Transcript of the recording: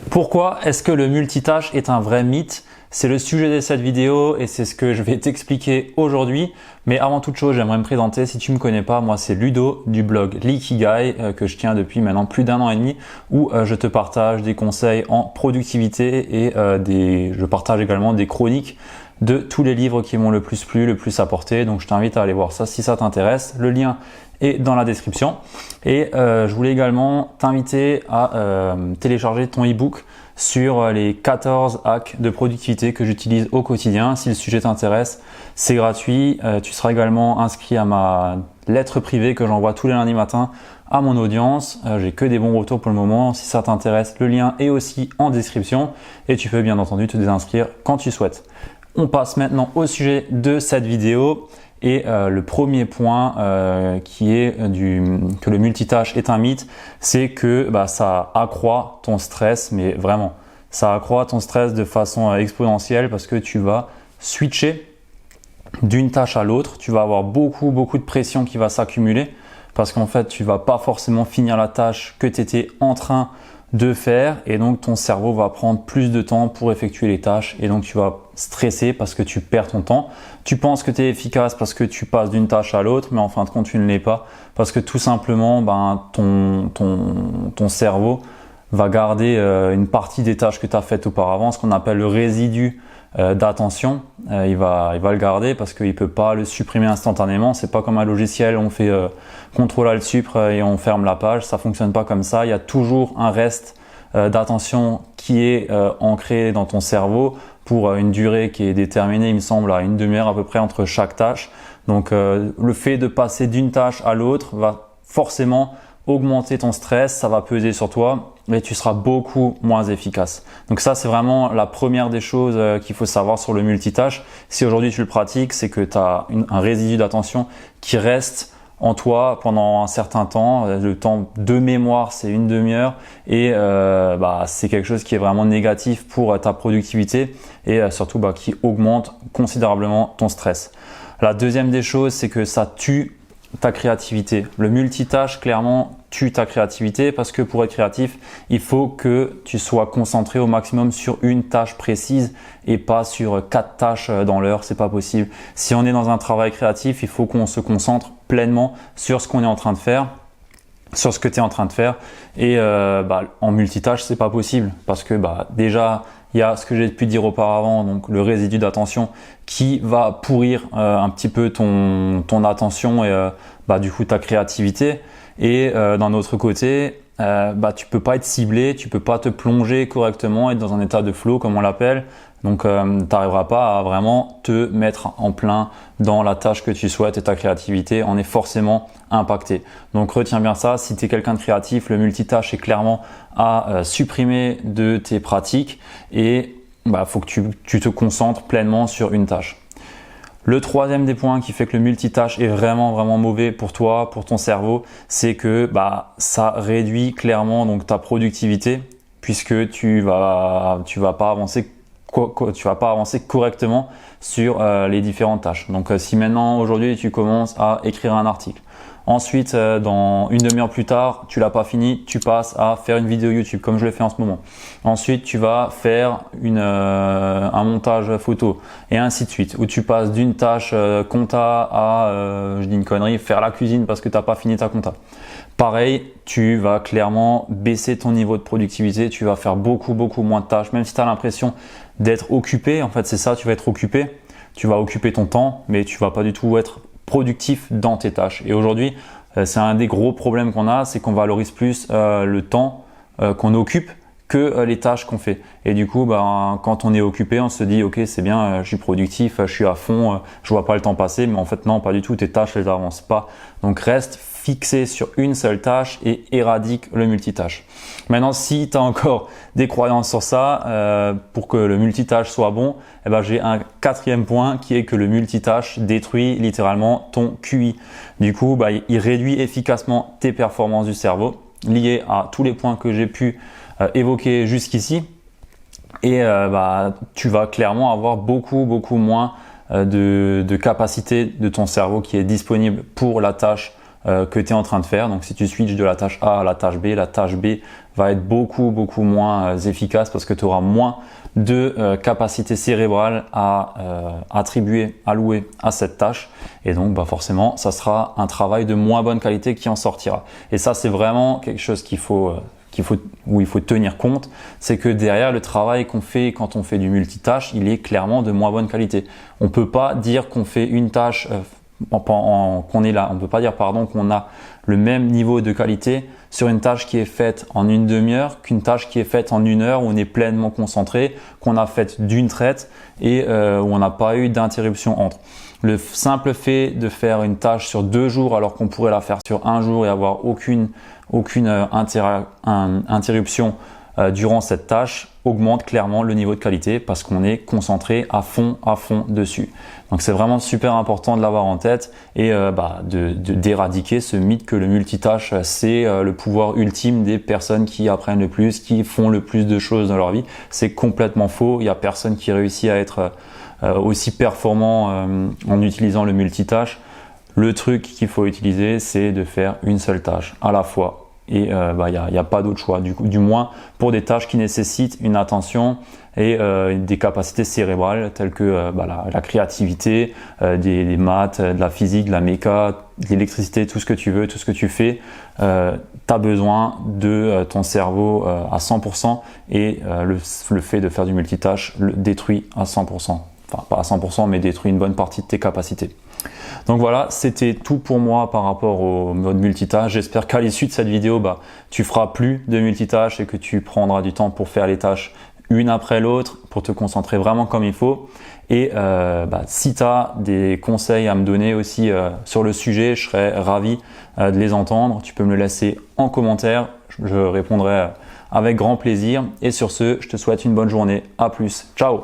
Pourquoi est-ce que le multitâche est un vrai mythe? C'est le sujet de cette vidéo et c'est ce que je vais t'expliquer aujourd'hui. Mais avant toute chose, j'aimerais me présenter. Si tu me connais pas, moi c'est Ludo du blog L'Ikigai que je tiens depuis maintenant plus d'1 an et demi où je te partage des conseils en productivité et je partage également des chroniques de tous les livres qui m'ont le plus plu, le plus apporté. Donc je t'invite à aller voir ça si ça t'intéresse. Le lien est dans la description. Et je voulais également t'inviter à télécharger ton e-book sur les 14 hacks de productivité que j'utilise au quotidien. Si le sujet t'intéresse, c'est gratuit. Tu seras également inscrit à ma lettre privée que j'envoie tous les lundis matins à mon audience. J'ai que des bons retours pour le moment. Si ça t'intéresse, le lien est aussi en description et tu peux bien entendu te désinscrire quand tu souhaites. On passe maintenant au sujet de cette vidéo. Et le premier point qui est que le multitâche est un mythe, c'est que ça accroît ton stress, mais vraiment, ça accroît ton stress de façon exponentielle parce que tu vas switcher d'une tâche à l'autre, tu vas avoir beaucoup de pression qui va s'accumuler parce qu'en fait, tu vas pas forcément finir la tâche que tu étais en train de faire et donc ton cerveau va prendre plus de temps pour effectuer les tâches et donc tu vas stresser parce que tu perds ton temps. Tu penses que tu es efficace parce que tu passes d'une tâche à l'autre, mais en fin de compte tu ne l'es pas parce que tout simplement ton cerveau va garder une partie des tâches que tu as faites auparavant, ce qu'on appelle le résidu d'attention. Il va le garder parce qu'il peut pas le supprimer instantanément. C'est pas comme un logiciel, on fait CTRL-SUPR et on ferme la page. Ça fonctionne pas comme ça. Il y a toujours un reste d'attention qui est ancré dans ton cerveau pour une durée qui est déterminée, il me semble, à une demi-heure à peu près entre chaque tâche. Donc le fait de passer d'une tâche à l'autre va forcément augmenter ton stress, ça va peser sur toi et tu seras beaucoup moins efficace. Donc ça, c'est vraiment la première des choses qu'il faut savoir sur le multitâche. Si aujourd'hui tu le pratiques, c'est que tu as un résidu d'attention qui reste en toi pendant un certain temps. Le temps de mémoire, c'est une demi-heure et c'est quelque chose qui est vraiment négatif pour ta productivité et surtout qui augmente considérablement ton stress. La deuxième des choses, c'est que ça tue ta créativité. Le multitâche, clairement, tue ta créativité parce que pour être créatif, il faut que tu sois concentré au maximum sur une tâche précise et pas sur 4 tâches dans l'heure. C'est pas possible. Si on est dans un travail créatif, il faut qu'on se concentre pleinement sur ce qu'on est en train de faire, sur ce que tu es en train de faire. Et en multitâche, c'est pas possible parce que déjà, il y a ce que j'ai pu dire auparavant, donc le résidu d'attention qui va pourrir un petit peu ton attention et du coup ta créativité. Et d'un autre côté, tu peux pas être ciblé, tu peux pas te plonger correctement, être dans un état de flow comme on l'appelle. Donc tu n'arriveras pas à vraiment te mettre en plein dans la tâche que tu souhaites et ta créativité en est forcément impactée. Donc retiens bien ça, si tu es quelqu'un de créatif, le multitâche est clairement à supprimer de tes pratiques et faut que tu te concentres pleinement sur une tâche. Le troisième des points qui fait que le multitâche est vraiment mauvais pour toi, pour ton cerveau, c'est que ça réduit clairement donc ta productivité puisque tu vas pas avancer correctement sur les différentes tâches. Donc si maintenant aujourd'hui tu commences à écrire un article, ensuite dans une demi-heure plus tard tu l'as pas fini, tu passes à faire une vidéo YouTube comme je le fais en ce moment. Ensuite tu vas faire un montage photo et ainsi de suite, où tu passes d'une tâche compta à je dis une connerie, faire la cuisine parce que tu n'as pas fini ta compta. Pareil, tu vas clairement baisser ton niveau de productivité, tu vas faire beaucoup moins de tâches, même si tu as l'impression d'être occupé. En fait, c'est ça, tu vas être occupé, tu vas occuper ton temps, mais tu vas pas du tout être productif dans tes tâches. Et aujourd'hui, c'est un des gros problèmes qu'on a, c'est qu'on valorise plus le temps qu'on occupe que les tâches qu'on fait. Et du coup, quand on est occupé, on se dit ok, c'est bien, je suis productif, je suis à fond, je vois pas le temps passer, mais en fait non, pas du tout, tes tâches elles avancent pas. Donc reste fixé sur une seule tâche et éradique le multitâche. Maintenant, si tu as encore des croyances sur ça, pour que le multitâche soit bon, j'ai un quatrième point qui est que le multitâche détruit littéralement ton QI. Du coup, il réduit efficacement tes performances du cerveau liées à tous les points que j'ai pu évoquer jusqu'ici. Et tu vas clairement avoir beaucoup moins de capacité de ton cerveau qui est disponible pour la tâche que tu es en train de faire. Donc si tu switches de la tâche A à la tâche B va être beaucoup moins efficace parce que tu auras moins de capacité cérébrale à allouer à cette tâche, et donc forcément ça sera un travail de moins bonne qualité qui en sortira. Et ça, c'est vraiment quelque chose où il faut tenir compte, c'est que derrière, le travail qu'on fait quand on fait du multitâche, il est clairement de moins bonne qualité. On peut pas dire qu'on fait une tâche qu'on est là, on peut pas dire qu'on a le même niveau de qualité sur une tâche qui est faite en une demi-heure qu'une tâche qui est faite en 1 heure où on est pleinement concentré, qu'on a faite d'une traite et où on n'a pas eu d'interruption entre. Le simple fait de faire une tâche sur 2 jours alors qu'on pourrait la faire sur 1 jour et avoir aucune interruption durant cette tâche augmente clairement le niveau de qualité parce qu'on est concentré à fond dessus. Donc c'est vraiment super important de l'avoir en tête et d'éradiquer ce mythe que le multitâche c'est le pouvoir ultime des personnes qui apprennent le plus, qui font le plus de choses dans leur vie. C'est complètement faux. Il n'y a personne qui réussit à être aussi performant en utilisant le multitâche. Le truc qu'il faut utiliser, c'est de faire une seule tâche à la fois. Et il n'y a pas d'autre choix, du moins pour des tâches qui nécessitent une attention et des capacités cérébrales telles que la créativité, des maths, de la physique, de la méca, de l'électricité, tout ce que tu veux, tout ce que tu fais. Tu as besoin de ton cerveau à 100% et le fait de faire du multitâche le détruit à 100%. Enfin, pas à 100%, mais détruit une bonne partie de tes capacités. Donc voilà, c'était tout pour moi par rapport au mode multitâche. J'espère qu'à l'issue de cette vidéo, tu feras plus de multitâche et que tu prendras du temps pour faire les tâches une après l'autre, pour te concentrer vraiment comme il faut. Et si tu as des conseils à me donner aussi sur le sujet, je serais ravi de les entendre. Tu peux me le laisser en commentaire, je répondrai avec grand plaisir. Et sur ce, je te souhaite une bonne journée. À plus, ciao!